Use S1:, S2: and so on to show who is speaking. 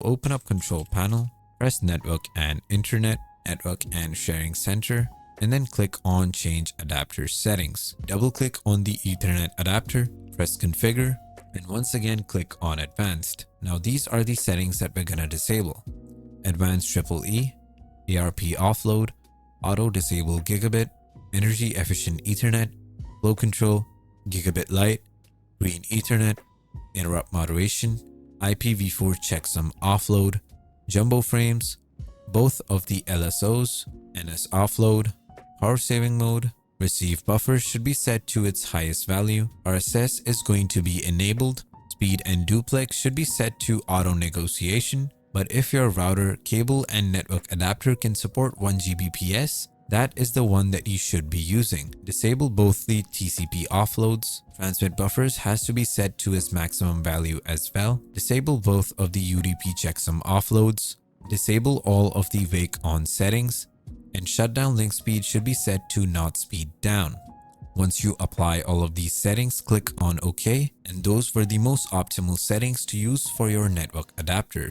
S1: open up Control Panel, press Network and Internet, Network and Sharing Center, and then click on Change Adapter Settings. Double click on the Ethernet adapter, press Configure, and once again click on Advanced. Now these are the settings that we're gonna disable. Advanced EEE, ARP Offload, Auto Disable Gigabit, Energy Efficient Ethernet, Flow Control, Gigabit Lite, Green Ethernet, Interrupt Moderation, IPv4 Checksum Offload, Jumbo Frames, both of the LSOs, NS Offload, Power Saving Mode, Receive Buffer should be set to its highest value, RSS is going to be enabled, Speed and Duplex should be set to Auto Negotiation, but if your router, cable, and network adapter can support 1 Gbps, that is the one that you should be using. Disable both the TCP offloads. Transmit buffers has to be set to its maximum value as well. Disable both of the UDP checksum offloads. Disable all of the wake on settings. And shutdown link speed should be set to not speed down. Once you apply all of these settings, click on OK, and those were the most optimal settings to use for your network adapter.